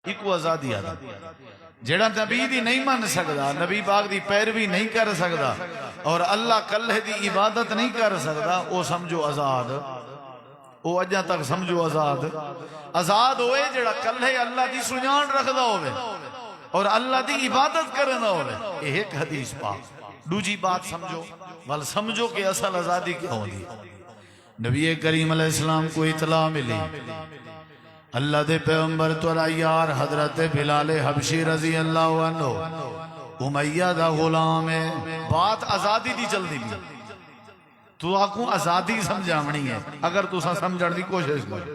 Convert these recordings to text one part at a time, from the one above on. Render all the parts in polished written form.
ایک آزادی آ جڑا نبی دی نہیں من سکدا، نبی پاک دی پیروی نہیں کر سکدا اور اللہ کلہ دی عبادت نہیں کر سکدا، او سمجھو آزاد، او اجا تک سمجھو آزاد آزاد ہوئے جڑا کلہ اللہ دی سنجان رکھدا ہوئے اور اللہ دی عبادت کرنا ہوئے۔ یہ ایک حدیث پاک۔ دوجی بات سمجھو، ول سمجھو کہ اصل آزادی کیا ہوندی۔ نبی کریم علیہ السلام کو اطلاع ملی، اللہ دے پیغمبر تورا یار حضرت بلال حبشی رضی اللہ عنہ امیہ دا غلام ہے۔ بات آزادی دی چل دی بھی، تو آکوں آزادی سمجھامنی ہے، اگر تو سمجھڑ دی کوشش کر۔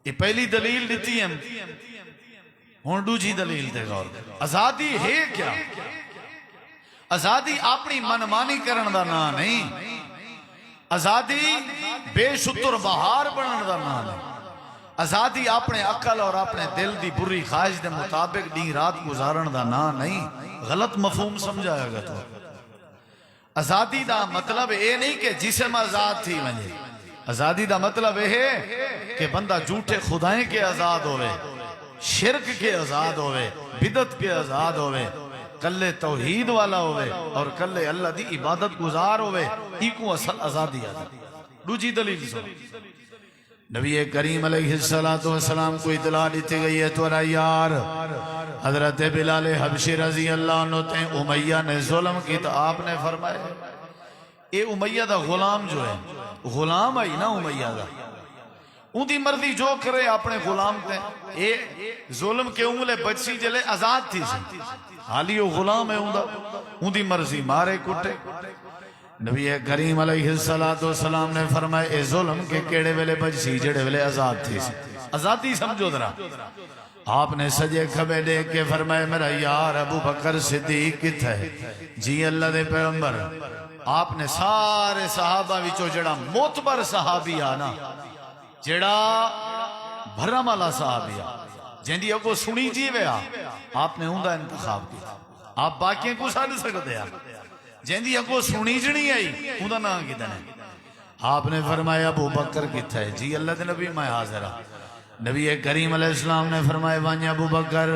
یہ پہلی دلیل دیتی ہے، ہون دوجی دلیل دے گا۔ آزادی ہے کیا؟ آزادی اپنی منمانی کرن دا نا نہیں، آزادی بے شتر بہار بنن دا نا نہیں، آزادی اپنے عقل اور اپنے دل دی بری خواہش دے مطابق دن رات گزارن دا نا نہیں۔ غلط مفہوم سمجھایا گا تو آزادی دا مطلب اے نہیں کہ جسم آزاد تھی ونجے، آزادی دا مطلب اے ہے کہ بندہ جھوٹے خدائیں کے آزاد ہوئے، شرک کے آزاد ہوئے، بدعت کے آزاد ہوئے، کلے توحید والا ہوئے اور کلے اللہ دی عبادت گزار ہوئے، ایکو اصل آزادی آزادی۔ دوجی دلیل سنو، نبی کریم علیہ السلام کو اطلاع دیتی گئی ہے تورا یار حضرت بلال حبشی رضی اللہ عنہ تے امیہ نے ظلم کی، تو آپ نے فرمایا اے امیہ دا غلام جو ہے، غلام آئی نا امیہ دا، ان دی مرضی جو کرے اپنے غلام تے، اے ظلم کے انگلے بچی جلے آزاد تھی سی، حالی وہ غلام ہے ان دی مرضی مارے کٹے۔ نبی کریم علیہ السلام نے فرمائے اے ظلم کے کیڑے ویلے بچی جڑے ویلے آزاد تھی سی، آزادی سمجھو ذرا۔ آپ نے سجے کھبے دیکھ کے فرمائے میرا یار ابو بکر صدیق کتھا ہے؟ جی اللہ دے پیغمبر۔ آپ نے سارے صحابہ وچوں جڑا معتبر صحابی آنا، جڑا بھرم والا صحابی آ جن دی اگو سنی جی ویا، آپ نے اندہ انتخاب کیا۔ آپ باقیاں کو ساڑھ سکتے ہیں، جن دی اگو سنی جنی آئی اندہ نہ کدھن ہے۔ آپ نے فرمایا ابو بکر کتھا ہے؟ جی اللہ دے نبی میں حاضرہ۔ نبی کریم علیہ السلام نے فرمایا وانیا ابو بکر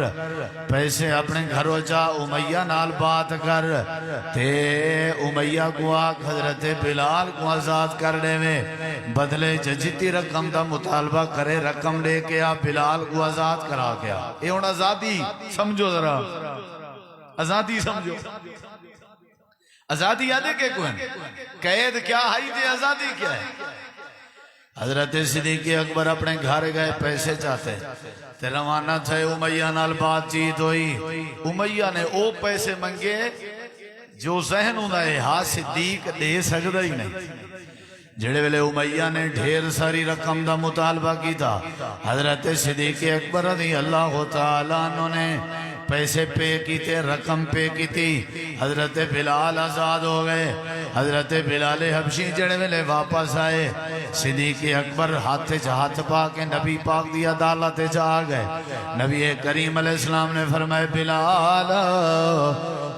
پیسے اپنے گھروں جا امیہ نال بات کر تے امیہ کو آگ حضرت بلال کو آزاد کرنے میں بدلے جتی رقم دا مطالبہ کرے، رقم لے کے آپ بلال کو آزاد کرا گیا۔ یہ ان آزادی سمجھو ذرا، آزادی سمجھو۔ آزادی آدھے کے کوئی قید کیا ہے تے آزادی کیا ہے؟ حضرت صدیق اکبر اپنے گھر گئے پیسے چاہتے تے روانہ تھے، امیہ نال بات چیت ہوئی، امیہ نے او پیسے منگے جو ذہن ہونا ہے ہاں صدیق دے سکتا ہی نہیں۔ جڑے ویلے امیہ نے ڈھیر ساری رقم دا مطالبہ کی تھا، حضرت صدیق اکبر رضی اللہ تعالیٰ عنہ نے پیسے پے کی تے، رقم پے کی تھی، حضرت بلال آزاد ہو گئے۔ حضرت بلال حبشی جڑے ویلے واپس آئے، صدیق اکبر ہاتھ پا کے نبی پاک دی عدالت جا گئے۔ نبی کریم علیہ السلام نے فرمائے بلال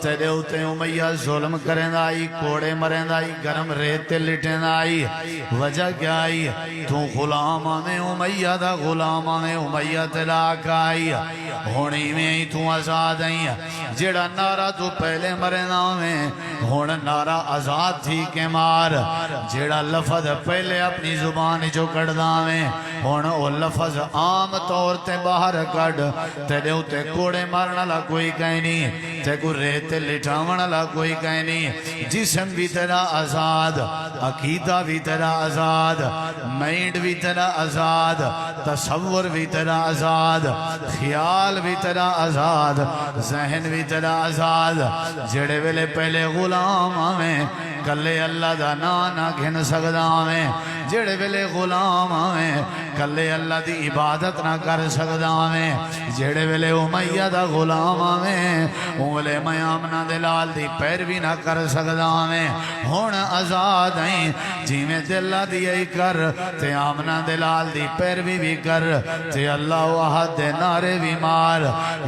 تیرے ہوتے امیہ ظلم کریں آئی، کوڑے مریں آئی، گرم ریتے لٹیں آئی، وجہ کیا آئی؟ تو غلام آنے امیہ دا، غلام آنے امیہ تلاک آئی، ہونی میں ہی تو آزاد آئی۔ جڑا نارا تو پہلے مرنا میں ہون نارا آزاد تھی کے مار، جڑا لفظ پہلے اپنی زبان جو کڑدا میں ہون او لفظ عام طور تے باہر کڑ، تیرے ہوتے کوڑے مارنا لا کوئی کہیں نہیں، تے کو ریتے لٹھاونا لا کوئی کہیں نہیں۔ جسم بھی تیرا آزاد، عقیدہ بھی تیرا آزاد، مائنڈ بھی تیرا آزاد، تصور بھی تیرا آزاد، خیال بھی تیرا آزاد، ذہن بھی تیرا آزاد۔ جڑے ویلے پہلے غلام آمیں کلے اللہ دا نانا گھن سکدا آمیں، جڑے ویلے غلام آمیں کلے اللہ دی عبادت نہ کر سکدا آمیں، جڑے ویلے امیہ دا غلام آمیں اولے میں آمنہ دلال دی پیروی نہ کر سکدا آمیں۔ ہون آزاد ہیں جی میں دلہ دی کر تے آمنہ دلال دی پیروی بھی کر تے اللہ وحد دے نعرے بھی مار۔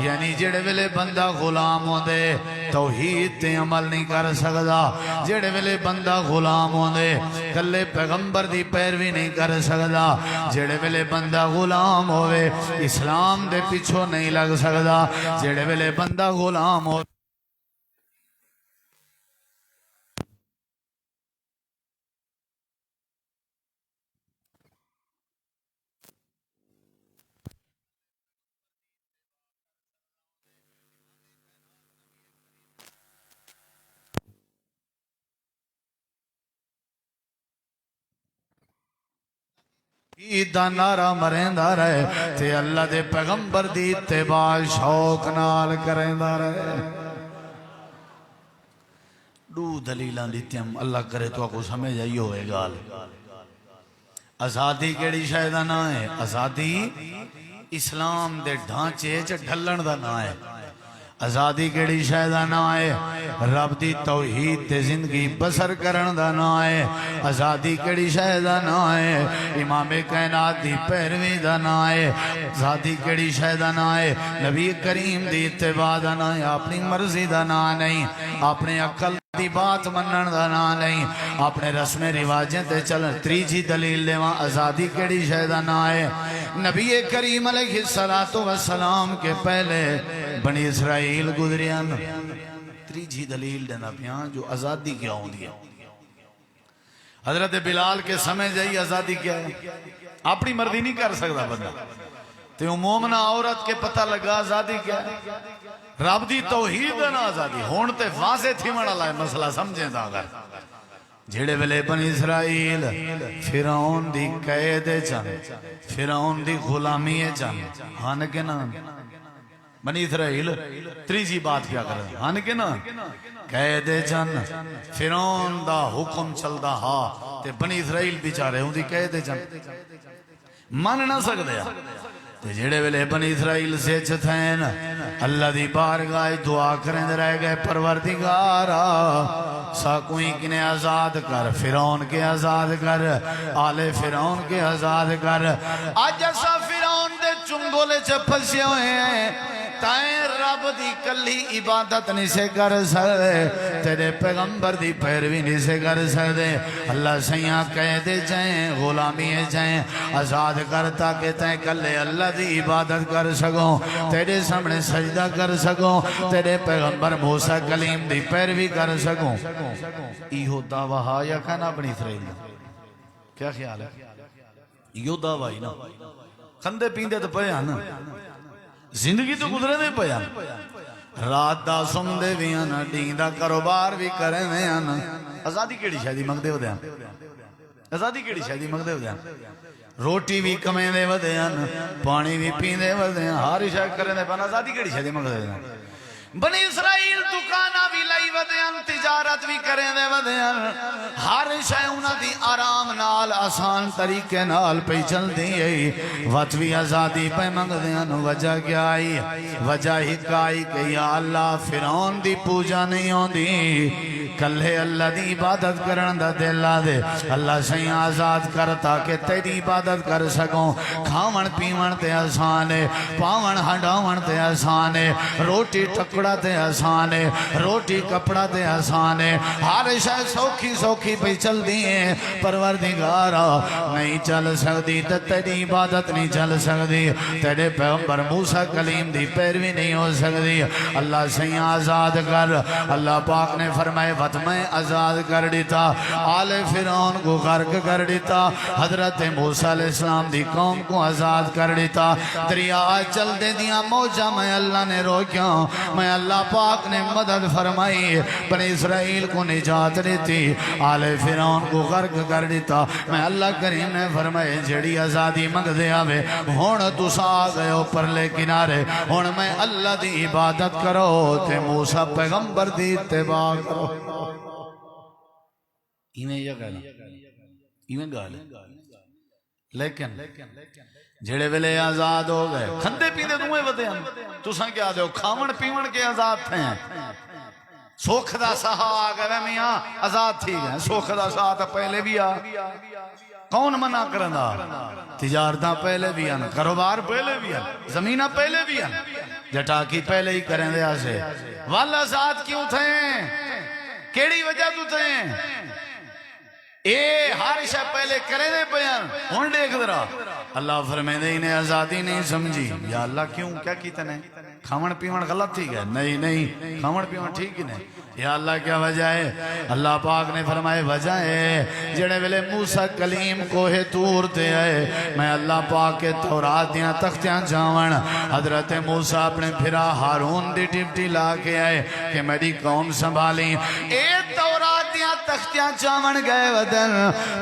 یعنی جڑے ویلے بندہ غلام ہوں دے توحید تے عمل نہیں کر سکدا، جڑے ویلے بندہ غلام ہوں دے کلے پیغمبر دی پیروی نہیں کر سکدا جڑے ویلے بندہ غلام ہوئے اسلام دے پیچھوں نہیں لگ سکدا جڑے ویلے بندہ غلام ہو دا نعرہ مریندا رہے تے اللہ دے پیغمبر دی اتباع شوق نال کریندا رہے دو دلیلاں دیتیاں اللہ کرے تو کو سمجھ آئی ہوئے گال آزادی کیڑی شے دا نا ہے آزادی اسلام دے ڈھانچے چ ڈھلن دا نا ہے آزادی کیڑی شے دا نا ہے رب دی توحید تے زندگی بسر کرن دا نا ہے آزادی کیڑی شے دا نا ہے امام کائنات دی پیروی دا نا ہے آزادی کیڑی شے دا نا ہے نبی کریم دی اتباع دا نا ہے اپنی مرضی دا نا نہیں اپنے عقل دی بات منن دا نا نہیں اپنے رسم رواجیں تے چلن تریجی دلیل دیواں آزادی کیڑی شے دا نا ہے نبی کریم علیہ السلام کے پہلے بنی اسرائیل گزریاں تریجی دلیل دینا پیان جو آزادی کیا ہوں دیا حضرت بلال کے سمجھ جائی آزادی کیا ہے اپنی مرضی نہیں کر سکتا بندہ تو مومنہ عورت کے پتہ لگا آزادی کیا ہے رب دی توحید ہے نا آزادی ہون تے واضح تھی مڑا لائے مسئلہ سمجھیں دا اگر جھڑے ویلے بنی اسرائیل فرعون دی قید چن فرعون دی غلامی چن ہاں کے نا بنی اسرائیل تریجی بات کیا کر رہے ہاں کے نا قید چن فرعون دا حکم چلدا ہا تے بنی اسرائیل بیچارے ہوں دی قید چن من نہ سکتے تے جڑے ویلے بنی اسرائیل سے چھتین اللہ دی بارگاہ دعا کریں دے رہ گئے پروردگارا ساکوئی کنے آزاد کر فرعون کے آزاد کر آل فرعون کے آزاد کر آج ایسا فرعون دے چنگولے چپسے ہوئے ہیں تائیں رب دی کلی عبادت نہیں سے کر سکتے تیرے پیغمبر دی پیروی نہیں سے کر سکتے اللہ سیاں قید جائیں غلامی جائیں آزاد کر تاکہ تائیں کلے اللہ دی عبادت کر سکوں تیرے سامنے سجدہ کر سکوں تیرے پیغمبر موسیٰ کلیم دی پیروی کر سکوں ایہو دعویٰ ہا یا کھانا اپنی اسرائیل کیا خیال ہے ایہو دعویٰ ہی نا کھندے پیندے تو پہے آنا زندگی تو گزرے دے پیا رات دا سم دے بھی آنا ڈینگ دا کاروبار بھی کریں دے آنا آزادی کیڑی شاید مگ دے ہو دے آنا آزادی کیڑی شاید مگ دے ہو دے آنا روٹی بھی کمیں دے ہو دے آنا پانی بھی پین دے ہو دے آنا ہاری شاید کریں دے پانا آزادی کیڑی شاید مگ دے آنا بنی اسرائیل دکانہ بھی لائی ودیان تجارت بھی کریں دے ودیان ہر شے انہاں دی آرام نال آسان طریقے نال پہ چل دی وقت بھی آزادی پہ منگ دیان وجہ کیا آئی وجہ ہی کائی کہ یا اللہ فرعون دی پوجا نہیں ہوں دی کلے اللہ دی عبادت کرن دا دلہ دے اللہ سے آزاد کرتا کہ تیری عبادت کر سکوں کھاون پیون تے آسانے پاون ہڈاون تے آسانے روٹی ٹکڑا تے آسانے روٹی کپڑا تے آسانے ہر شاید سوکھی سوکھی پہ چل دیئے پروردگارا نہیں چل سکتی تیری عبادت نہیں چل سکتی تیرے پیغمبر موسیٰ کلیم دی پیروی نہیں ہو سکتی اللہ سے آزاد کر اللہ پاک نے فرمائے وقت میں آزاد کر دیتا آل فرعون کو غرق کر دیتا حضرت موسیٰ علیہ السلام دی قوم کو آزاد کر دیتا دریا چل دے دیا موجہ میں اللہ نے روکیا میں اللہ پاک نے مدد فرمائی بنی اسرائیل کو نجات دیتی آل فرعون کو غرق کر دیتا میں اللہ کریم نے فرمائے جڑی آزادی منگ دے آوے ہون تو سا گئے اوپر لے کنارے ہون میں اللہ دی عبادت کرو تے موسیٰ پیغمبر دی اتباع کرو ایویں یا گالا ایویں گالا لیکن جڑے ویلے آزاد ہو گئے کھندے پیندے دوئے ودے ہیں تو سن کیا دے ہو کھاون پیون کے آزاد تھے ہیں سوکھ دا سہا آگئے میاں آزاد تھی گئے سوکھ دا سہا تا پہلے بھی آ کون منع کرنا تجارتاں پہلے بھی آن کاروبار پہلے بھی آن زمینہ پہلے بھی آن جٹاکی پہلے ہی کریں دے آسے والا آزاد کیوں تھے کیڑی وجہ تو تھے اے ہر شے پہلے کرے دے بیان ہن دیکھ ذرا اللہ فرمائے انہیں آزادی نہیں سمجھی یا اللہ کیوں کیا کیتے نے کھاون پیون غلط تھی گئے نہیں کھاون پیون ٹھیک ہی نہیں یا اللہ کیا وجہ ہے اللہ پاک نے فرمائے وجہ ہے جڑے ویلے موسیٰ کلیم کوہ طور تے آئے میں اللہ پاک کے تورات دیاں تختیاں جاون حضرت موسیٰ اپنے پھرا ہارون دی ڈپٹی لا کے آئے کہ میری قوم سنبھالیں اے تورات دیاں تختیاں جاون گئے ودن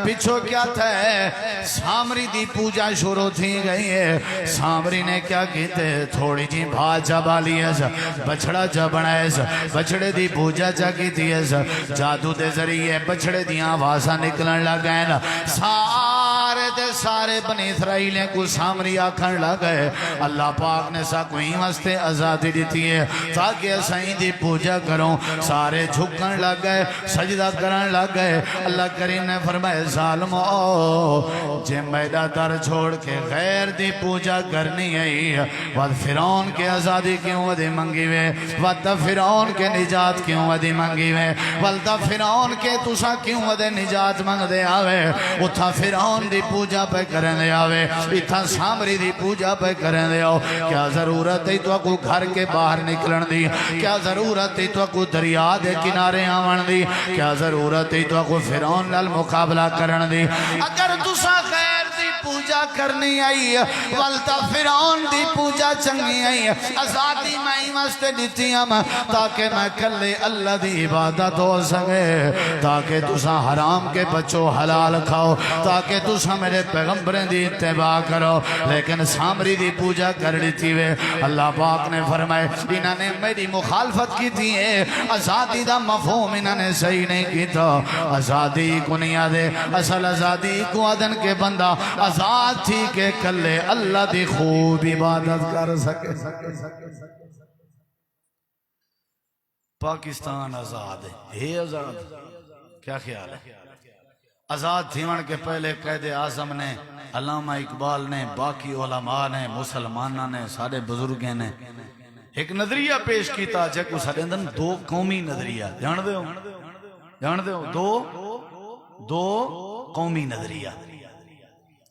پچھو کیا تھا ہے سامری دی پوجا شروع تھی گئی ہے سامری نے کیا کیتے تھوڑی جی بھاج بالی ہے بچڑا جا بنائے بچڑے دی پوجا جا کی تھی ہے جادو دے ذریعے بچڑے دیاں آوازاں نکلن لگائیں سارے دے سارے بنی اسرائیلیں کو سامری آکھن لگئے اللہ پاک نے سا کوئی واسطے آزادی دیتی ہے تاکہ اسائیں دی پوجا کروں سارے جھکن لگئے سجدہ کرن لگئے اللہ کریم نے فرمائے ظالمو جے میدہ در چھوڑ کے غیر دی پوجا کرنی ہے وقت فرعون کے آزادی کیوں ودی منگی ہوئے وقت فرعون کے نجات کیوں ودی منگی ہوئے وقت فرعون کے تسا کیوں ودی نجات منگ دے آوے اتھا فرعون دی پوجا پہ کرن دے آوے اتھا سامری دی پوجا پہ کرن دے آو کیا ضرورت ہے تو کو گھر کے باہر نکلن دی کیا ضرورت ہے تو کو دریا دے کنارے آون دی کیا ضرورت ہے تو کو فرعون نال مقابلہ کرن دی اگر تسا خیر دی پوجا کرنی آئی والتا فرعون دی پوجا چنگی آئی آزادی میں واسطے دیتی ہم تاکہ میں کلے اللہ دی عبادت ہو سکے تاکہ تسا حرام کے بچوں حلال کھاؤ تاکہ تسا میرے پیغمبریں دی اتباع کرو لیکن سامری دی پوجا کر لیتی ہوئے اللہ پاک نے فرمائے انہوں نے میری مخالفت کی تھی آزادی دا مفہوم انہوں نے صحیح نہیں کی تھا آزادی کو نہیں آدھے اصل آزادی کو آدن کے بندہ آزاد تھی کہ کلے اللہ دی خوب عبادت کر سکے پاکستان آزاد ہے آزاد کیا خیال ہے آزاد تھیون کے پہلے قائد اعظم نے علامہ اقبال نے باقی علماء نے مسلمانہ نے سارے بزرگیں نے ایک نظریہ پیش کیتا جے کو سارے اندر دو قومی نظریہ جان دے ہو دو قومی نظریہ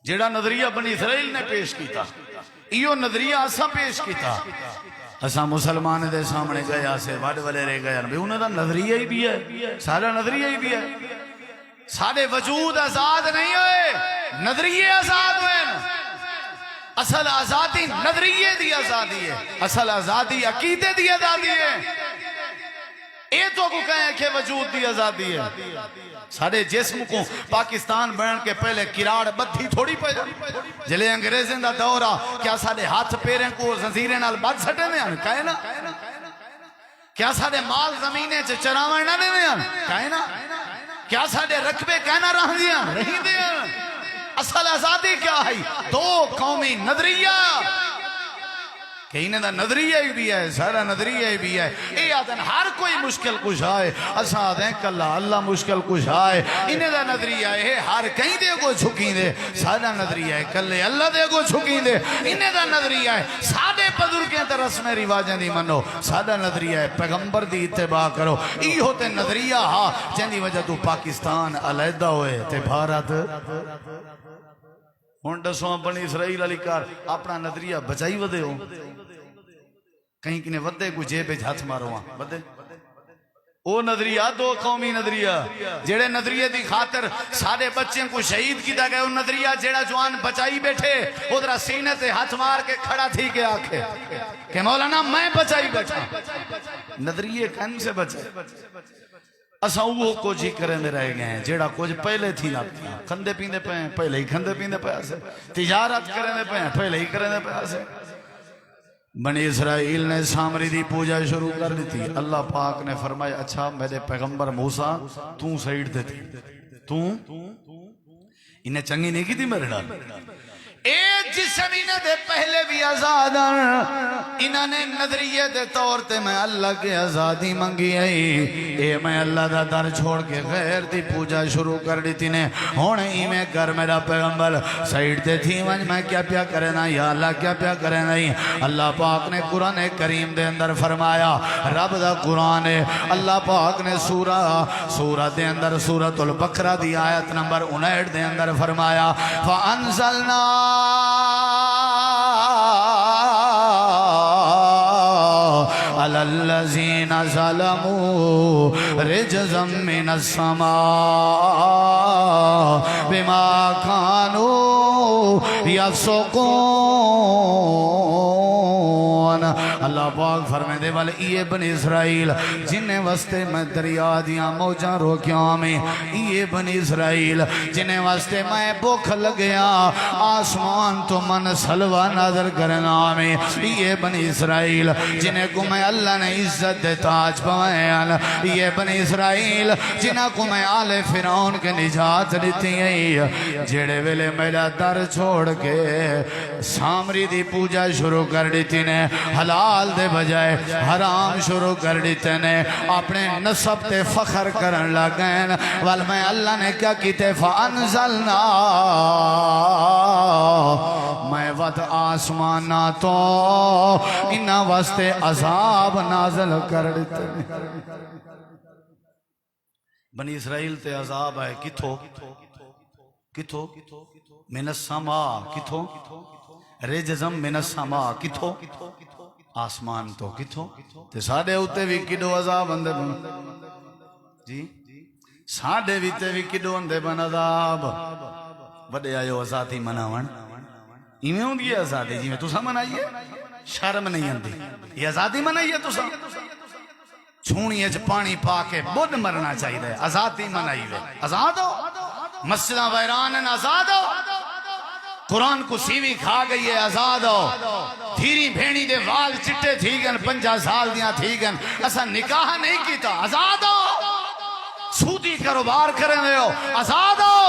جیڑا نظریہ بنی اسرائیل نے پیش کیتا ایو نظریہ اسا پیش کیتا اسا مسلمان دے سامنے گیا سے وڈ والے رہ گیا انہوں دا نظریہ ہی بھی ہے سارا نظریہ ہی بھی ہے سارے وجود آزاد نہیں ہوئے نظریے آزاد ہوئے اصل آزادی نظریے دی آزادی ہے اصل آزادی عقیدے دی آزادی ہے اے تو کو کہیں کہ وجود دی آزادی ہے سارے جسم کو پاکستان بنن کے پہلے کراڑ بدھی تھوڑی پہ جلے انگریزیں دا دورہ کیا سارے ہاتھ پیریں کو زنزیریں نال بد سٹے میں آنے کہے نا کیا سارے مال زمینے چراویں نہ دے میں کہے نا کیا سارے رکبے کہنا رہ دیا رہی دیا اصل آزادی کیا ہے دو قومی نظریہ کہ انہیں دا نظریہ ہی بھی ہے سارا نظریہ ہی بھی ہے اے آدھن ہر کوئی مشکل کچھ آئے اسا آدھیں کلا اللہ مشکل کچھ آئے انہیں دا نظریہ ہے ہر کہیں دے کو جھکیں دے سارا نظریہ ہے کلے اللہ دے کو جھکیں دے انہیں دا نظریہ ہے سادے بزرگیں تے رسم رواجیں دی منو سادہ نظریہ ہے پیغمبر دی اتباع کرو ای ہوتے نظریہ ہاں جن دی وجہ تو پاکستان علیحدہ ہوئے تے بھارت ہون دسوں بنی اسرائیل علی کار اپنا نظریہ بچائی ودے ہو کہیں کنے ودے کو جیبے ہاتھ مارو ودے او نظریہ دو قومی نظریہ جیڑے نظریہ دی خاطر سارے بچیں کو شہید کی دا گئے وہ نظریہ جیڑا جوان بچائی بیٹھے ادھرا سینے تے ہاتھ مار کے کھڑا تھی کے آکھے کہ مولانا میں بچائی بیٹھا نظریہ کن سے بچے اسا وہ کو جی کریں دے رہ گئے ہیں جیڑا کچھ پہلے تھی نہ تھی کھندے پیندے پہ ہیں پہلے ہی کھندے پیندے پہ آسے تجارت کریں دے پہ ہیں پہلے ہی کریں دے پہ آسے بنی اسرائیل نے سامری دی پوجا شروع کر دی تھی اللہ پاک نے فرمایا اچھا میرے پیغمبر موسیٰ توں سائیڈ دے تھی توں انہیں چنگی نہیں کی تھی میرے ڈال ایک جس زمینہ دے پہلے بھی آزاد انہوں نے نظریے دے طور تے میں اللہ کے آزادی منگی ہے، اے میں اللہ دا در چھوڑ کے غیر دی پوجا شروع کر دیتی نے، ہونے ہی میں کر میرا پیغمبر سائیڈ تے تھی ونج میں کیا پیا کرنا یا اللہ کیا پیا کرنا ہی۔ اللہ پاک نے قرآن کریم دے اندر فرمایا، رب دا قرآن ہے، اللہ پاک نے سورہ دے اندر سورۃ البقرہ دی آیت نمبر 59 دے اندر فرمایا فَأَنزَلْنَا عَلَى الَّذِينَ ظَلَمُوا رِجْزًا مِّنَ السَّمَاءِ بِمَا كَانُوا يَفْسُقُونَ۔ اللہ پاک فرمائے دے والے یہ بنی اسرائیل جنہیں واسطے میں دریا دیاں موجاں روکیاں میں، یہ بنی اسرائیل جنہیں واسطے میں بھوک لگیا آسمان تو من سلوہ نظر کرنا میں، یہ بنی اسرائیل جنہیں کو میں اللہ نے عزت دے تاج پوائن، یہ بنی اسرائیل جنہیں کو میں آل فرعون کے نجات دیتی ہیں، جڑے ویلے میرا در چھوڑ کے سامری دی پوجا شروع کر دیتی نے، حلال دے بجائے حرام شروع کر دیتے نے، اپنے نسب تے فخر کرن لگین، وال میں اللہ نے کیا کیتے فَأَنزَلْنَا میں ود آسمانہ تو انہا واسطے عذاب نازل کر دیتے نے۔ بنی اسرائیل تے عذاب ہے کتھو من السماء، کتھو رجزم من السماء، کتھو آسمان تو، کتھو تے ساڑھے ہوتے بھی کدو عذاب اندے بن جی، ساڑھے بھی تے بھی کدو اندے بن عذاب بڑے آئیو عذابی مناون ایمیں ہوں گی عذابی جی میں تو سا منائیے شرم نہیں اندی یہ عذابی منائیے تو سا چھونی اچھ پانی پاکے بدھ مرنا چاہیے دے عذابی منائیے عذاب ہو مسجدہ ویران عذاب ہو قرآن کو سیوی کھا گئی ہے آزاد ہو، تھیری بھینی دے وال چٹے تھی گن 50 سال دیاں تھی گن ایسا نکاح نہیں کیتا آزاد ہو، سودی کاروبار کریں دے ہو آزاد ہو،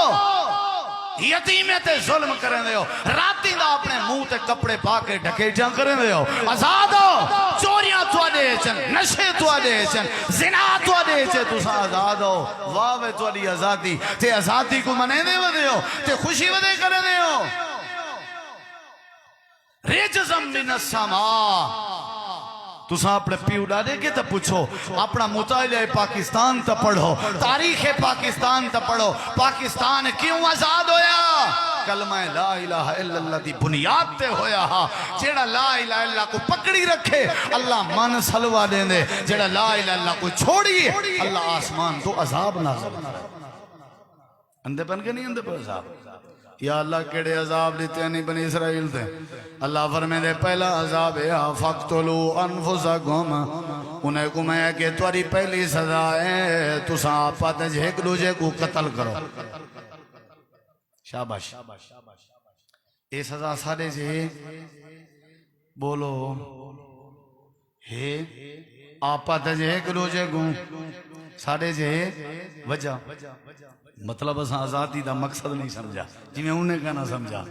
یتیمیں تے ظلم کریں دے ہو، راتی دا اپنے منہ تے کپڑے پاکے ڈھکیجاں کریں دے ہو آزاد ہو، چوریاں تو دے چن، نشے تو دے چن، زنا تو دے چن، تو سا آزاد ہو، واوے تو دی آزادی تے آزادی کو منے دے ودے ہو تے خوشی ودے کریں دے ہو۔ رجزم من السماء تو سا اپنے پیو ڈالے گے تا پوچھو، اپنا مطالعہ پاکستان تا پڑھو، تاریخ پاکستان تا پڑھو، پاکستان کیوں آزاد ہویا؟ کلمہ لا الہ الا اللہ دی بنیاد تے ہویا ہا، جیڑا لا الہ الا اللہ کو پکڑی رکھے اللہ من سلوہ دیں دے، جیڑا لا الہ الا اللہ کو چھوڑی اللہ آسمان تو عذاب نازل اندے پن کے نہیں اندے پر عذاب یا اللہ کیڑے عذاب لیتے ہیں بنی اسرائیل تھے اللہ فرمے دے پہلا عذاب ہے فَقْتُلُوا أَنفُسَكُمْ انہیں کو میں کہ تواری پہلی سزا ہے تو ساپا تے جھیک دوجے کو قتل کرو شاباش اے سزا سارے جے بولو ہے آپا تے جھیک دوجے کو سارے جے وجہ مطلب اساں آزادی دا مقصد نہیں سمجھا جی میں انہیں کہنا سمجھا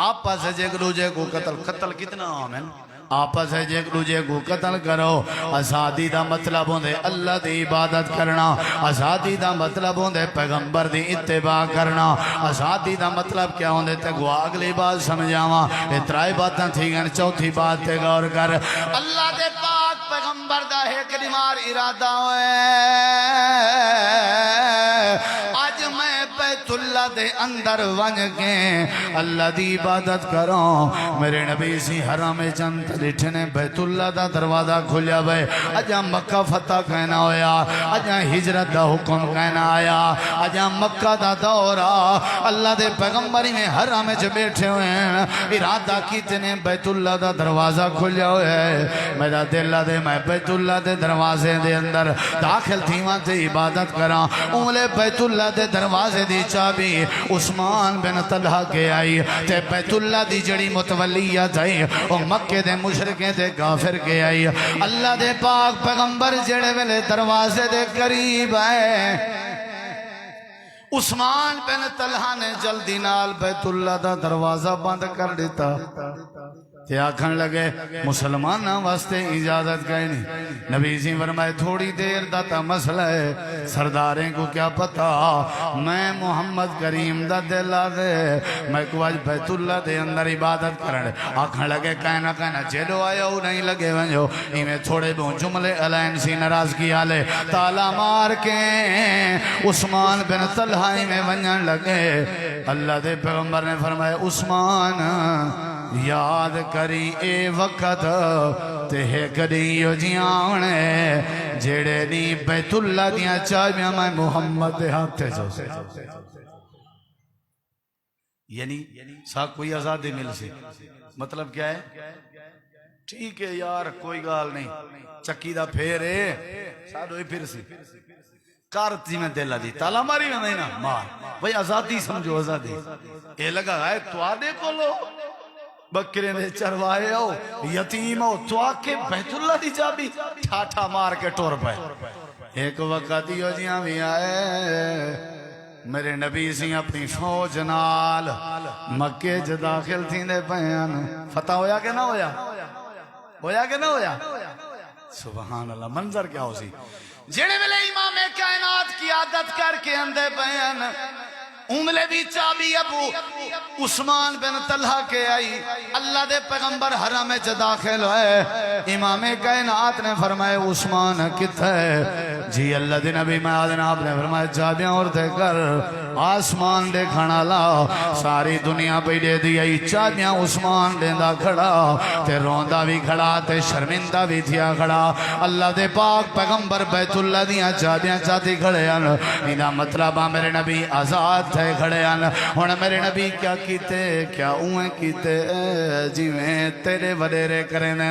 آپا سے جے دوجے کو قتل کتنا عام ہے آپا سے جے دوجے کو قتل کرو آزادی دا مطلب ہوندے اللہ دی عبادت کرنا آزادی دا مطلب ہوندے پیغمبر دی اتباع کرنا آزادی دا مطلب کیا ہوندے تے گو اگلی بات سمجھاواں اترائی باتاں تھی گن چوتھی بات تے غور کر اللہ دے پاک پیغمبر دا ایک دیمار ارادہ ہوئے آج میں بیت اللہ دے اندر ونج کے اللہ دی عبادت کروں میرے نبی سی حرم جنت لٹھنے بیت اللہ دا دروازہ کھلیا بھئے اجا مکہ فتح کہنا ہویا اجا ہجرت دا حکم کہنا آیا اجا مکہ دا دورہ اللہ دے پیغمبری میں حرم جو بیٹھے ہوئے ہیں ارادہ کیتنے بیت اللہ دا دروازہ کھلیا ہوئے میرا دل دے میں بیت اللہ دے دروازے دے اندر داخل تھی وہاں تے عبادت کراں انگلے بیت اللہ دے دروازے دی چابی عثمان بن طلحہ کے آئی تے بیت اللہ دی جڑی متولیت آئی اور مکہ دے مشرکیں دے کافر کے آئی اللہ دے پاک پیغمبر جڑے ویلے دروازے دے قریب آئے عثمان بن طلحہ نے جلدی نال بیت اللہ دا دروازہ بند کر دیتا تے آکھن لگے مسلمان واسطے اجازت کہیں نہیں. نبی سی فرمائے تھوڑی دیر دا تا مسئلہ ہے، سرداریں کو کیا پتا، میں محمد کریم دا دل آدھے میں کو آج بیت اللہ دے اندر عبادت کرنے. آکھن لگے کہنا جیلو آیا ہو نہیں لگے ونجو میں تھوڑے بہن جملے علین سی نراز کیا لے تالا مار کے عثمان بن طلحہ میں ونجن لگے. اللہ دے پیغمبر نے فرمایا عثمان یاد کری اے وقت تے کدی جیاونے جیڑے نی بیت اللہ دیاں چابیاں میں محمد دے ہاتھ جو سے یعنی سا کوئی آزادی مل سی. مطلب کیا ہے؟ ٹھیک ہے یار کوئی گال نہیں چکی دا پھیرے سادو ہی پھر سی کارتی میں دلہ دی تالا ماری میں نہیں نا مار بھئی آزادی سمجھو آزادی. اے لگا ہے تو آدھے کو لو بکرے نے چروائے ہو یتیم ہو تو آکے بیت اللہ دی جابی ٹھاٹھا مار کے ٹور پہ. ایک وقت ہی ہو جیاں بھی آئے میرے نبی سی اپنی فوج نال مکے جو داخل تھی دے پہن. فتح ہویا کہ نہ ہویا؟ ہویا کہ نہ ہویا؟ سبحان اللہ. منظر کیا ہو سی جڑے ملے امام کائنات کی عادت کر کے اندے پہن انگلے بھی چابی ابو عثمان بن طلحہ کے آئی. اللہ دے پیغمبر حرم چ داخل ہوئے. امام کائنات نے فرمائے عثمان کتھے؟ جی اللہ دے نبی میں آدھنا آپ نے فرمائے چابیاں اور دے کر آسمان دے کھانا لا. ساری دنیا پہ دے دی چابیاں عثمان دیندہ کھڑا تے روندہ بھی کھڑا تے شرمندہ بھی تھیا کھڑا. اللہ دے پاک پیغمبر بیت اللہ دیاں چابیاں چاہتی کھڑے ہیں. انہا مطلب میرے نبی آزاد تھے کھڑے ہیں. ہونا میرے نبی کیا کیتے کیا اوہیں کیتے جی میں تیرے وڈیرے کریں دیں.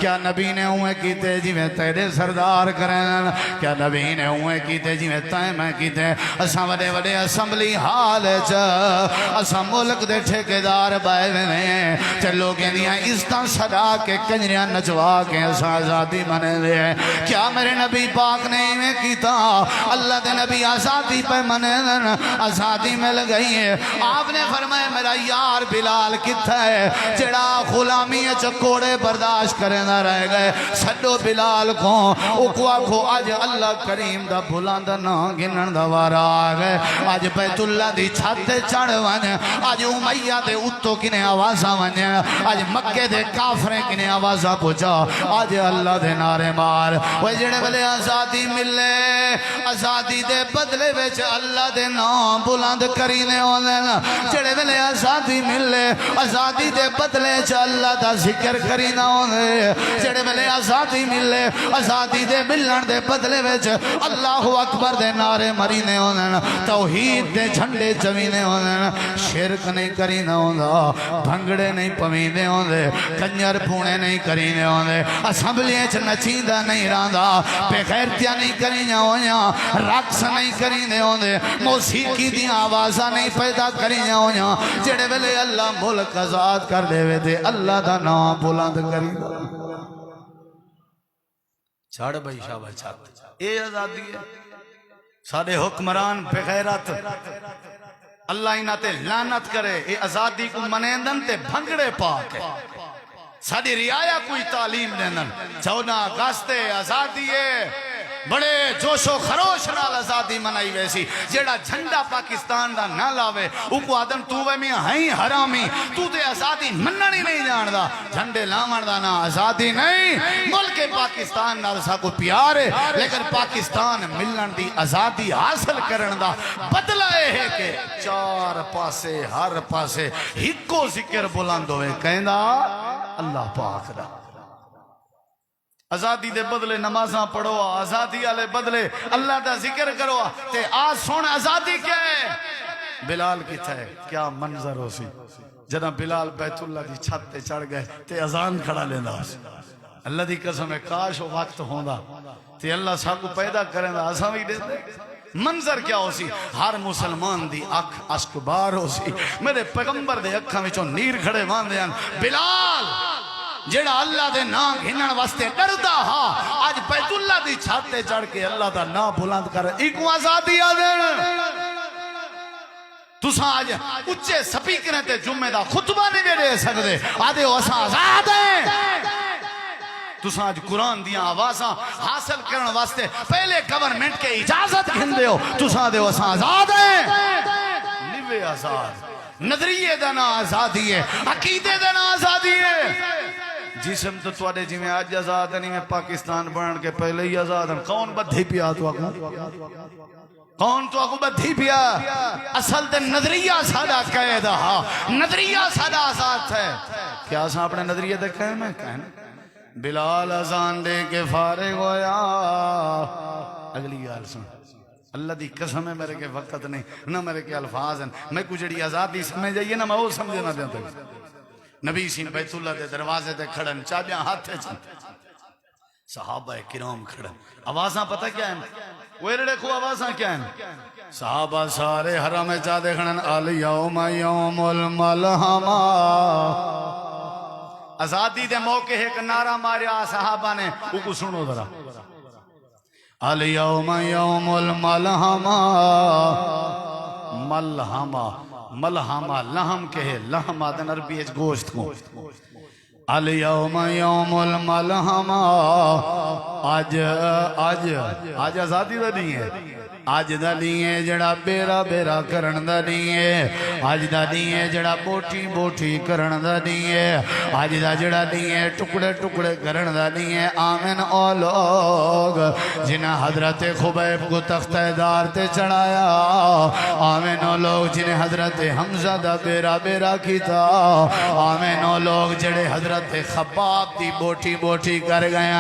کیا نبی نے اوہیں کیتے جی میں تیرے سردار کریں دیں. کیا نبی نے اوہیں کیتے جی میں تائیں میں کیتے. اساں وڈے وڈے اسمبلی حال چا اساں ملک دے ٹھیکیدار بائے میں تے لوگیں دیاں عزتاں صدا کے کنجریاں نچوا کے اساں آزادی منے دے. کیا میرے نبی پاک نے اوہیں کیتا؟ اللہ دے نبی آزادی پہ منے دیں آزادی مل گئی ہے. آپ نے فرمایا میرا یار بلال کتھا ہے جڑا غلامی چکوڑے برداشت کریں نہ رہ گئے. سڈو بلال کو اکوا کو آج اللہ کریم دا بھلاندہ نا گنن دا وارا آگئے. آج بیت اللہ دی چھاتے چڑھ ونج آج امیہ دے اتو کنے آوازہ ونج آج مکے دے کافریں کنے آوازہ پوچھا. آج اللہ دے نارے مار وہ جڑے بلے آزادی ملے آزادی دے بدلے ویچ اللہ دے نام بلند کرینے ہونے جڑے ملے آزادی ملے آزادی دے بدلے چ اللہ دا ذکر کرینے ہونے جڑے ملے آزادی ملے آزادی دے ملن دے بدلے ویچ اللہ اکبر دے نعرے مرینے ہونے توحید دے جھنڈے چوینے ہونے شرک نہیں کرینے ہونے بھنگڑے نہیں پوینے ہونے کنجر پھونے نہیں کرینے ہونے اسمبلیاں چ نچیندہ نہیں راندہ بے غیرتیاں نہیں کرینے ہونے رقص نہیں کرینے ہونے موسیقی دی آوازہ نہیں پیدا کرینے ہونے جڑے ویلے اللہ ملک آزاد کر دے وے دے اللہ دا نام بلند کرینے چھاڑ بھائی شاہ چھات اے آزادی ہے. سارے حکمران بے غیرت اللہ انہاں تے لعنت کرے. اے آزادی کو منیندن تے بھنگڑے پاک ہے. ساری رعایا کوئی تعلیم دیندن 14 اگست آزادی ہے بڑے جوش و خروش نال آزادی منائی ویسی. جیڑا جھنڈا پاکستان دا نہ لاوے او کو آدم تو وے میں ہائیں حرامی تو تے آزادی مننی نہیں جاندا. جھنڈے لاون دا نا آزادی نہیں ملک پاکستان نال سا کو پیار ہے لیکن پاکستان ملن دی آزادی حاصل کرن دا بدلہ ہے کہ چار پاسے ہر پاسے ہکو ذکر بلند ہوئے کہندا اللہ پاک دا. آزادی دے بدلے نمازاں پڑھو آزادی والے بدلے اللہ دا ذکر کرو تے آج سونا آزادی کیا ہے. بلال کی تھے کیا منظر ہو سی جنا بلال بیت اللہ دی چھت تے چڑھ گئے تے اذان کھڑا لینا. اللہ دی قسم ہے کاش وہ وقت ہوندا تے اللہ سا کو پیدا کریں دا اساں وی دے منظر کیا ہو سی. ہر مسلمان دی اکھ اشک بار ہو سی. میرے پیغمبر دے اکھاں وچوں نیر کھڑے واندے ہیں. بلال جیڑا اللہ دے نام گھنن واسطے ڈردا ہا آج بیت اللہ دی چھاتے چڑھ کے اللہ دا نام بلند کر ایک آزادی آ دین. تساں آج اچھے سپیکریں تے جمعے دا خطبہ نہیں دے سکتے آدھے ہو اساں آزاد ہیں تساں آج قرآن دیاں آوازاں حاصل کرن واسطے پہلے گورنمنٹ کے اجازت گھندے ہو تساں دے ہو اساں آزاد ہیں نوے آزاد نظریے دا نا آزادی ہے عقیدے دا نا آزادی ہے جسم تو توڑے جی میں آج آزاد نہیں میں پاکستان بنن کے پہلے ہی آزاد ہیں کون بدھی پیا تو آگوں کون تو آگوں بدھی پیا اصل تے نظریہ سادہ قید ہا نظریہ سادہ آزاد ہے کیا سا اپنے نظریہ دے کہنا کہنا بلال اذان دے کے فارغ ہویا اگلی گال سن اللہ دی قسم ہے میرے کے وقت نہیں نہ میرے کے الفاظ ہیں میں کچھ جڑی آزادی سمجھ جائیے نا میں وہ سمجھے نہ دیتا نبی سین بیت اللہ دے دروازے دے کھڑن چابیاں ہاتھے چن صحابہ کرام کھڑن آوازاں پتہ کیا ہیں وہ ایرے کو آوازاں کیا ہیں صحابہ سارے حرم چادے کھڑن الیوم یوم الملحمہ آزادی دے موقع ایک نعرہ ماریا صحابہ نے وہ کو سنو ذرا الیوم یوم الملحمہ ملحمہ ملحمہ لہم کہے لہم آدن عربی ایچ گوشت کو الیوم یوم الملحمہ آج آزادی دا نہیں ہے آج دا نہیں ہے جڑا بیرا بیرا کرن دا نہیں ہے آج دا نہیں ہے جڑا بوٹی بوٹی کرن دا نہیں ہے آج دا جڑا نہیں ہے ٹکڑے ٹکڑے کرن دا نہیں ہے آمین او لوگ جنہیں حضرت خبیب کو تختہ دار تے چڑھایا آمین او لوگ جنہیں حضرت حمزہ دا بیرا بیرا کیتا آمین او لوگ جڑے حضرت خباب دی بوٹی بوٹی کر گئے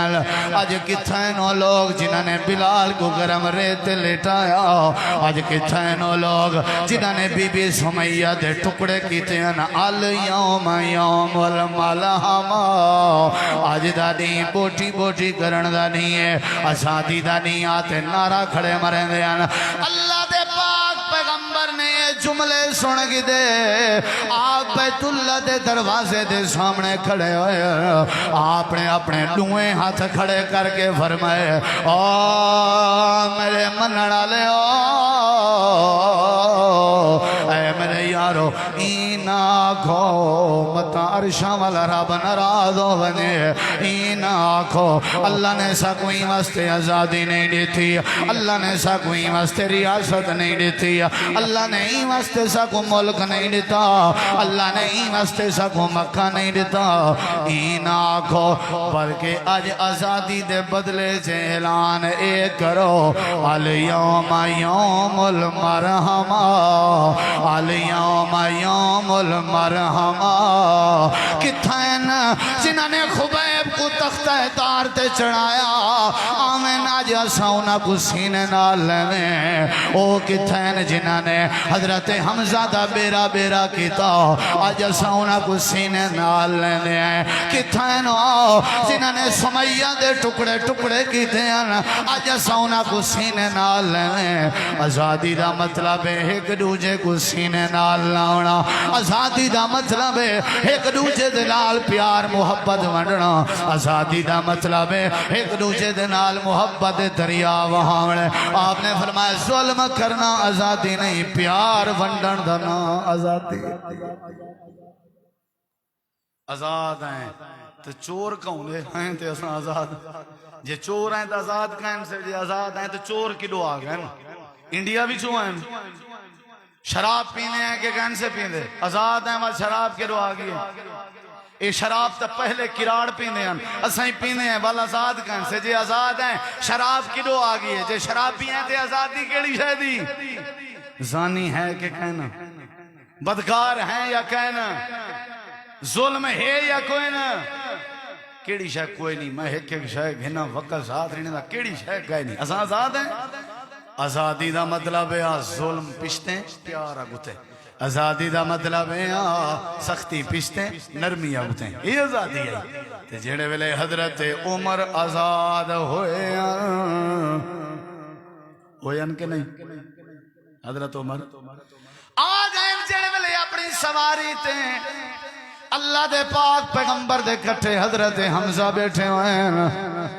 آج کتھائن او لوگ جنہوں نے بلال کو گرم ریت لیٹا آج کتھائنو لوگ جنہاں نے بی بی سمیہ دے ٹکڑے کیتے ہیں الیوم یوم الملحمہ آج دا نہیں بوٹی بوٹی کرن دا نہیں ہے آزادی دا نہیں آتے نعرہ کھڑے مریں دے اللہ دے پاک پیغمبر نے یہ جملے سن گی دے آپ بیت اللہ دے دروازے دے سامنے کھڑے ہوئے آپ نے اپنے لوئیں ہاتھ کھڑے کر کے فرمائے میرے منڑا لے اے میرے یارو اینا کھو متا عرشاں والا رب ناراض ہو بنے اینا کھو اللہ نے سا کوئی واسطے آزادی نہیں دیتی اللہ نے سا کوئی واسطے ریاست نہیں دیتی اللہ نے ہی واسطے سا کو ملک نہیں دیتا اللہ نے ہی واسطے سا کو مکہ نہیں دیتا اینا کھو بلکہ آج آزادی دے بدلے سے اعلان ایک کرو الیوم یوم المرحمہ الیوم یوم المرحمہ کتھائن جنہوں نے خبیب کو تختہ دار تے چڑھایا آمین آج اساؤنا کو سینے نال لیں او کتھائن جنہوں نے حضرت حمزہ دا بیرا بیرا کیتا آج اساؤنا کو سینے نال لیں کتھائن جنہوں نے سمیہ دے ٹکڑے ٹکڑے کیتے ہیں آج اساؤنا کو سینے نال لیں آزادی دا مطلب ہے ایک دوجے کو سینے نال لاؤنا آزادی دا مطلب ہے ایک دوجے دے نال پیار محبت ونڈنا آزادی دا مطلب ہے ایک دوجے دے نال محبت دریا وہاں آپ نے فرمایا ظلم کرنا آزادی نہیں پیار ونڈن دنا آزادی آزاد ہیں تو چور کون ہیں تو اساں آزاد جے چور ہیں تو آزاد کہیں سے جے آزاد ہیں تو چور کدو آ گئے انڈیا بھی چو ہیں شراب پینے ہیں کہ کہیں سے پینے آزاد ہیں وہ شراب کدو آ گئی اے شراب تا پہلے کراڑ پینے ہیں اساں پینے ہیں والا آزاد کہیں سے جے آزاد ہیں شراب کدو آ گئی ہے جے شراب پی ہیں تے آزادی کیڑی شہدی زانی ہے کہ کہنا بدکار ہیں یا کہنا ظلم ہے یا کوئی نا کیڑی شاہ کوئی نہیں میں ایک ایک شاہ گھنا وقت ساتھ رہنے دا کیڑی شاہ گئے نہیں اساں آزاد ہیں آزادی دا مطلب ہے ظلم پشتے پیار اگتے آزادی دا مطلب ہے سختی پشتے نرمی اگتے یہ آزادی ہے تے جیڑے ویلے حضرت عمر آزاد ہوئے ان کے نہیں حضرت عمر آگئے جیڑے ویلے اپنی سواری تے اللہ دے پاک پیغمبر دے کٹھے حضرت حمزہ بیٹھے ہوئے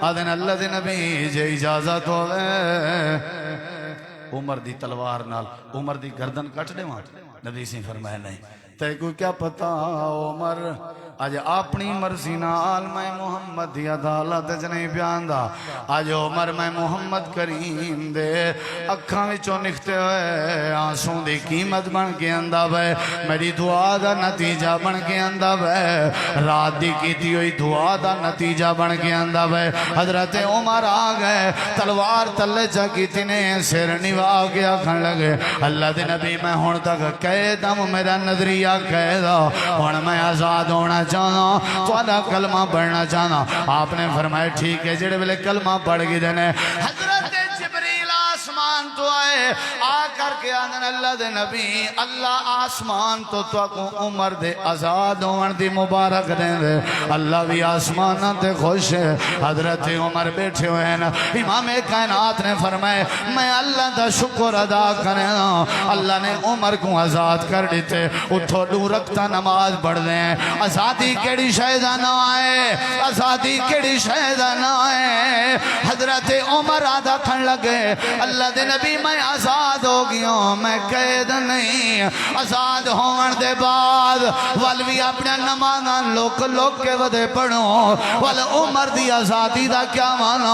آدھن اللہ دے نبی جے اجازت ہوئے عمر دی تلوار نال عمر دی گردن کٹ دے وہاں نبی سی فرمایا نہیں تے کو کیا پتا عمر آج اپنی مرضی نال میں محمد دی عدالت چ نہیں پیاندا آج عمر میں محمد کریم دے اکھاں وچوں نکتے ہوئے آنسوں دی قیمت بن کے آندا وے میری دعا دا نتیجہ بن کے آندا وے رات دی کیتی ہوئی دعا دا نتیجہ بن کے آندا وے حضرت عمر آ گئے تلوار تلے چا کیتی نے سر نوا کے آکھن لگے اللہ دے نبی میں ہن تک قیدم میرا نظریہ قیدا ہن میں آزاد ہونا چاہنا تھوڑا کلمہ پڑھنا چاہنا آپ نے فرمایا ٹھیک ہے جڑے ویلے کلمہ پڑھ گئے دینے حضرت جبریل آسمان تو آئے آ کر کے آدھن اللہ دے نبی اللہ آسمان تو کو عمر دے آزاد ہون دی مبارک دیں دے اللہ بھی آسمان تے خوش ہے حضرت عمر بیٹھے ہوئے ہیں امام کائنات نے فرمائے میں اللہ دا شکر ادا کریں اللہ نے عمر کو آزاد کر دیتے اتھو دو رکھتا نماز پڑھ دیں آزادی کیڑی شہدہ نہ آئے آزادی کیڑی شہدہ نہ آئے حضرت عمر آدھا کھن لگے اللہ دے نبی میں آزاد ہو گیا میں قید نہیں آزاد ہون دے بعد والوی اپنے نمازاں لوک کے ودے پڑھو وال عمر دی آزادی دا کیا مانا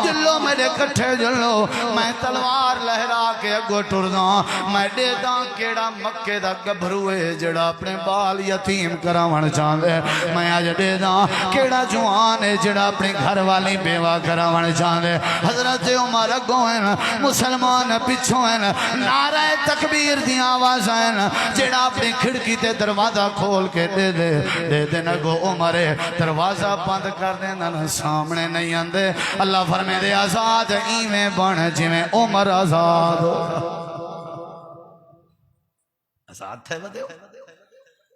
جلو میرے کٹھے جلو میں تلوار لہرا کے اگو ٹرداں میں دے داں کیڑا مکے دا گبھروے جڑا اپنے بال یتیم کراون چاندے میں آج دے داں کیڑا جوان ہے جڑا اپنے گھر والی بیوہ کراون چاندے حضرت عمر اگو ہیں مسلمان پچھو ہیں نعرہ تکبیر دی آواز ہیں جڑا اپنی کھڑکی تے دروازہ کھول کے دے دے نگو عمر دروازہ بند کر دے نہ سامنے نہیں آندے اللہ فرمے دے آزاد ایویں بن جویں عمر آزاد ہو آزاد تھے ودے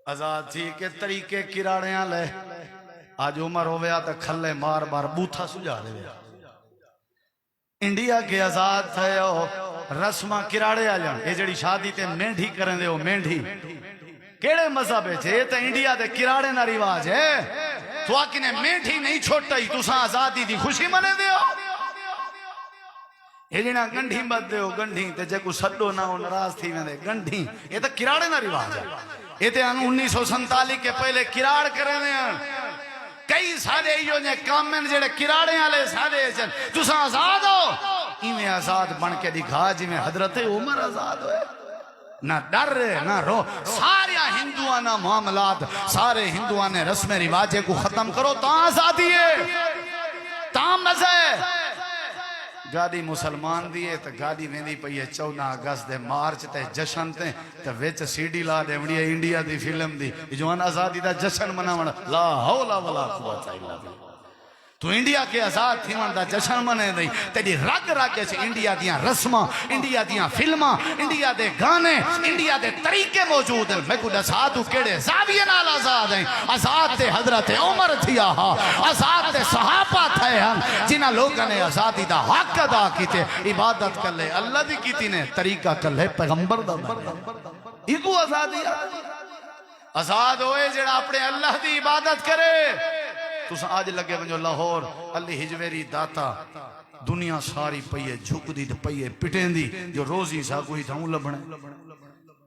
آزاد تھی کہ طریقے کراڑیاں لے آج عمر ہویا تا کھلے مار بار بوتھا سجا دے انڈیا کے آزاد تھے رسمہ کراڑے آ جان یہ جڑی شادی تے مینڈھی کریں دے ہو مینڈھی کیڑے مذہب ہے یہ تو انڈیا دے کراڑے نہ رواج ہے تو آکی نے مینڈھی نہیں چھوٹا ہی تو ساں آزادی دی خوشی منے دے ہو یہ جنہاں گنڈھی مت دے ہو گنڈھی تے جے کو سڈو نہ ہو نراز تھی میں دے گنڈھی یہ تو کراڑے نہ رواج ہے یہ تو 1947 کے پہلے کراڑ کریں دے ہیں کئی سارے ایو نے کامن جڑے کراڑے آلے سارے چل تو ساں آزاد ہو ایویں آزاد بن کے دکھا جی میں حضرت عمر آزاد ہوئے نہ ڈر رہے نہ رو سارے ہندوانہ معاملات سارے ہندوانہ رسم رواجے کو ختم کرو تا آزادی ہے تا مزے گاڑی مسلمان دیئے تا گاڑی ویندی پئی ہے 14 اگست دے مارچ تے جشن تے تا ویچ سی ڈی لا دے وڑی انڈیا دی فلم دی جوان آزادی دا جشن مناونا لا حول ولا قوت الا باللہ تو انڈیا کے آزاد تھی دا جشن منے دی تیری رگ رگ سے انڈیا دیاں رسمہ انڈیا دیاں فلمہ انڈیا دے گانے انڈیا دے طریقے موجود ہیں میں کو دساتو کیڑے زاویے نال آزاد ہیں آزاد تے حضرت عمر تھی آہا آزاد تے صحابہ تھے ہم جنہ لوگوں نے آزادی دا حق ادا کیتے عبادت کر لے اللہ دی کیتی نے طریقہ کر لے پیغمبر دا ایکو آزادی آزاد ہوئے جڑا اپنے اللہ دی عبادت کرے تو آج لگے ونجو لاہور علی ہجویری داتا دنیا ساری پئیے جھک دی پئیے پٹیں دی جو روزی سا کوئی تھا ہوں لبنے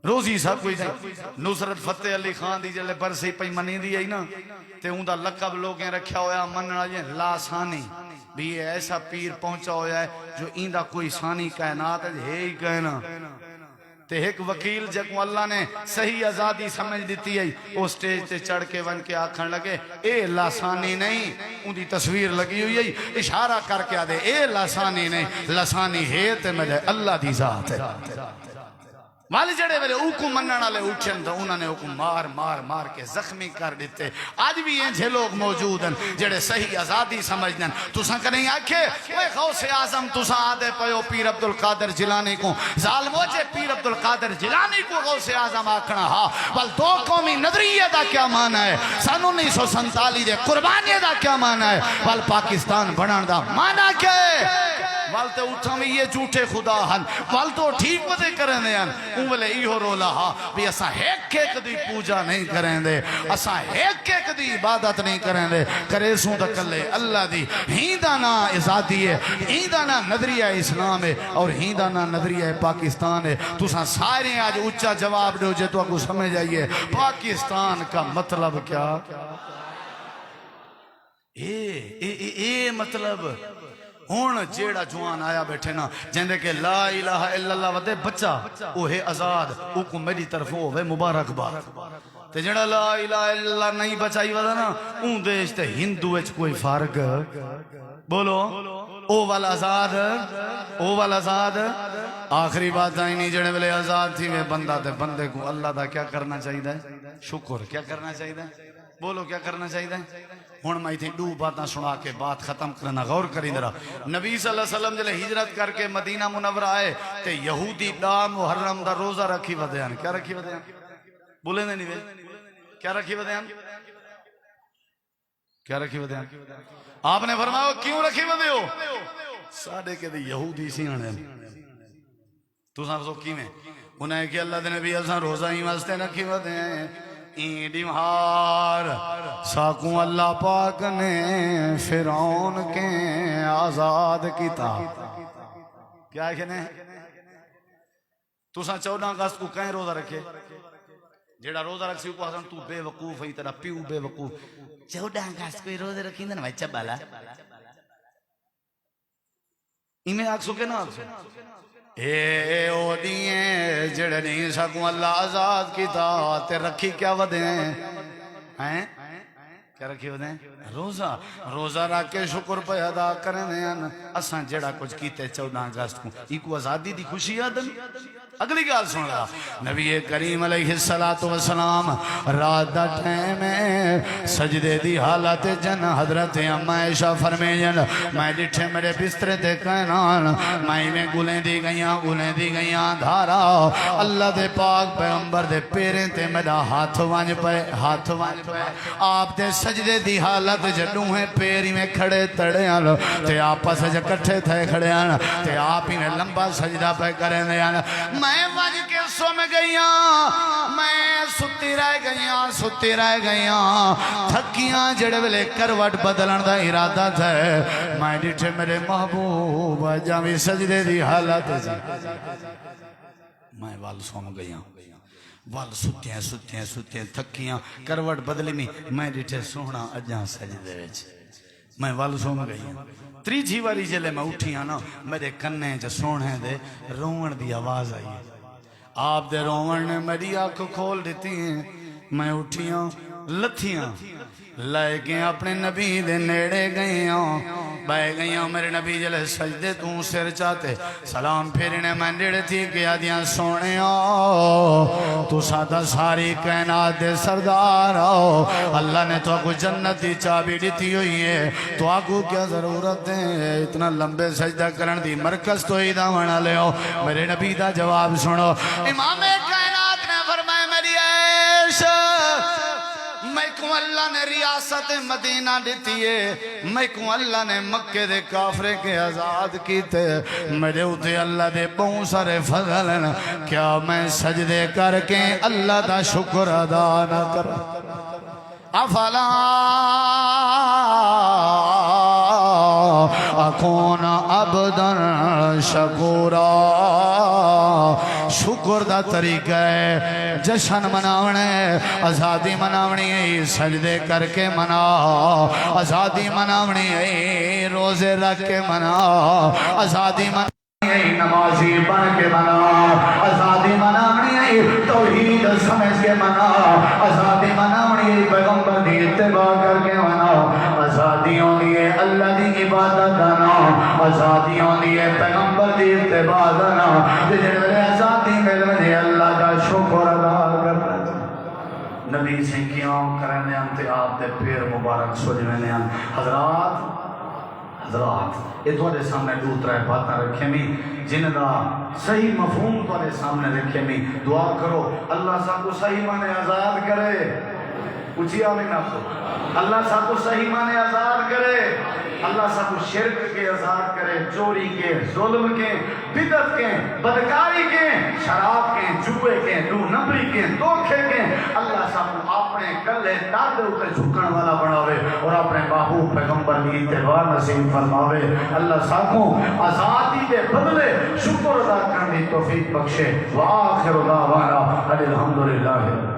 روزی سا کوئی تھا نصرت فتح علی خان دی جلے برسی پئی منی دی ہے نا تے ہوں دا لقب لوگیں رکھیا ہویا مننا جائیں لاسانی بھی یہ ایسا پیر پہنچا ہویا ہے جو ایندہ کوئی ثانی کائنات ہے ہی کہنا تے ایک وکیل جب اللہ نے صحیح آزادی سمجھ دیتی ہے وہ سٹیج تے چڑھ کے ون کے آکھن لگے اے لاسانی نہیں ان دی تصویر لگی ہوئی ہے اشارہ کر کے آدھے اے لاسانی نہیں لاسانی ہے تے میرے اللہ دی ذات ہے والی جڑے ویلے اوکو مننا لے اٹھن تو انہوں نے اوکو مار مار مار کے زخمی کر دیتے آج بھی یہ جھے لوگ موجود ہیں جڑے صحیح آزادی سمجھنے تو ساں کریں آکھے وہ غوث اعظم تو ساں آدھے پہو پیر عبدالقادر جیلانی کو ظالمو جے پیر عبدالقادر جیلانی کو غوث اعظم آکھنا ہاں بل دو قومی نظریہ دا کیا معنی ہے سن 1947 دے قربانی دا کیا معنی ہے بل پاکستان بنان دا معنی کیا ہے والتے اٹھا میں یہ جھوٹے خدا ہن والتو ٹھیک پتے کریں دے ہن انہوں ایہو رولا ہا بھی اسا ایک ایک دی پوجا نہیں کریں دے اسا ایک ایک دی عبادت نہیں کریں دے کرے سوں تکلے اللہ دی ہیندانا ازادی ہے ہیندانا نظریہ اسلام ہے اور ہیندانا نظریہ پاکستان ہے تو سا سارے آج اچھا جواب دو جے تو آپ کو سمجھ آئیے پاکستان کا مطلب کیا اے مطلب ہون جیڑا جوان آیا بیٹھے نا جندے کہ لا الہ الا اللہ ودے بچہ اوہ آزاد او کو میری طرف ہوئے مبارک بات تے جڑا لا الہ الا اللہ نہیں بچائی ودا نا اون دیش تے ہندو اچ کوئی فرق بولو او والا آزاد آخری بات آئی نہیں جڑے ویلے آزاد تھی میں بندہ تے بندے کو اللہ دا کیا کرنا چاہیے ہے شکر کیا کرنا چاہیے بولو کیا کرنا چاہیے ہون میں تھی دو باتاں سنا کے بات ختم کرنا غور کریں درہ نبی صلی اللہ علیہ وسلم جلے ہجرت کر کے مدینہ منورہ آئے تے یہودی دا محرم دا روزہ رکھی ودیان کیا رکھی ودیان بولیں دے نہیں کیا رکھی ودیان کیا رکھی ودیان آپ نے فرمایا کیوں رکھی ودیو ساڑھے کے دے یہودی سی آنے تو ساں رسو کی میں انہیں کہ اللہ دے نبی اللہ روزہ ہی واسطے رکھی ودیان ایڈی مہار ساکوں اللہ پاک نے فرعون کے آزاد کیتا کیا ہے کہنے تو ساں 14 اگست کو کہیں روزہ رکھے جیڑا روزہ رکھ سی کو حسن تو بے وقوف ہے تیرا پیو بے وقوف 14 اگست کوئی روزہ رکھیں دن بھائی چبالا ایمیں آگ سکے نا آگ سکے اے او دیئے جڑے نہیں سکوں اللہ آزاد کی تے رکھی کیا ودیں ہیں کیا رکھی ودیں روزہ رکھ کے شکر پہ ادا کریں دیں اساں جڑا کچھ کیتے 14 اگست کو ایک آزادی دی خوشی آدم اگلی گال سن رہا نبی کریم علیہ السلام رات دا ٹائم سجدے دی حالت جن حضرت اما عائشہ فرمائیں میں ڈٹھے میرے بسترے تے کائنان میں گلیں دی گئیاں دھارا اللہ دے پاک پیغمبر دے پیریں تے میرا ہاتھ وانج پہ آپ دے سجدے دی حالت جڈوں ہیں پیری میں کھڑے تڑے آن تے آپس جا کٹھے تھے کھڑے آن تے آپ ہی میں لمبا سجدہ پہ کریں دے آن میں وج کے سو میں گئیاں میں ستی رہ گئیاں تھکیاں جڑے ویلے کروٹ بدلن دا ارادہ تھا میں ڈٹھے میرے محبوب جاوی سجدے دی حالت میں وال سو میں گئیاں وال ستیاں تھکیاں کروٹ بدلی میں ڈٹھے سونا اجاں سجدے وچ میں وال سو میں گئیاں تریجھی واری جلے میں اٹھیاں نا میرے کنے جو سونے دے روڑ دی آواز آئی آپ دے روڑ نے میری آنکھ کھول دیتی ہیں میں اٹھیاں لتھیاں لائے گئے اپنے نبی دے نیڑے گئیاں بائے گئیاں میرے نبی جلے سجدے تو سر چاہتے سلام پھیرنے میں نیڑے تھی گیا دیاں سونے تو سادہ ساری کائنات دے سردار اللہ نے تو آگو جنتی چابی دیتی ہوئی ہے تو آگو کیا ضرورت ہے اتنا لمبے سجدہ کرن دی مرکز تو ہی دامنا لے ہو میرے نبی دا جواب سنو امام کائنات نے فرمائے میری عائشہ میں کو اللہ نے ریاست مدینہ دیتی ہے میں کو اللہ نے مکہ دے کافرے کے آزاد کیتے میرے اتے اللہ دے بہت سارے فضل ہیں کیا میں سجدے کر کے اللہ دا شکر ادا نہ کر افلا اکون عبدن شکورا شکر دا طریقہ ہے جشن مناونے آزادی مناونی ہے سجدے کر کے منا آزادی مناونی ہے روزے رکھ کے منا آزادی مناونی ہے نمازی بن کے منا آزادی مناونی ہے توحید سمجھ کے منا آزادی مناونی ہے پیغمبر دی اتباع کر کے منا آزادیوں لیے اللہ دی عبادت دانا آزادیوں لیے پیغمبر دی اتباع دانا جنہوں نے آزادی ملنے اللہ کا شکر ادا کرنا نبی سے کیوں کرنے انتے آپ دے پیر مبارک سجنے حضرات یہ تھوڑے سامنے دوترہ باتاں رکھے میں جن دا صحیح مفہوم تھوڑے سامنے رکھے میں دعا کرو اللہ صاحب کو صحیح مانے آزاد کرے اچھی آمین آپ کو اللہ صاحب کو صحیح مانے آزاد کرے اللہ سب شرک کے آزاد کرے، چوری کے، ظلم کے، بدعت کے، بدکاری کے، شراب کے، جوئے کے، دو نمبری کے، دھوکے کے، اللہ سب اپنے کلے دادے تے جھکن والا بناوے اور اپنے محبوب پیغمبر کی اتباع نصیب فرماوے۔ اللہ سب کو آزادی کے بدلے شکر ادا کرنے کی توفیق بخشے۔ وآخر دعوانا الحمدللہ۔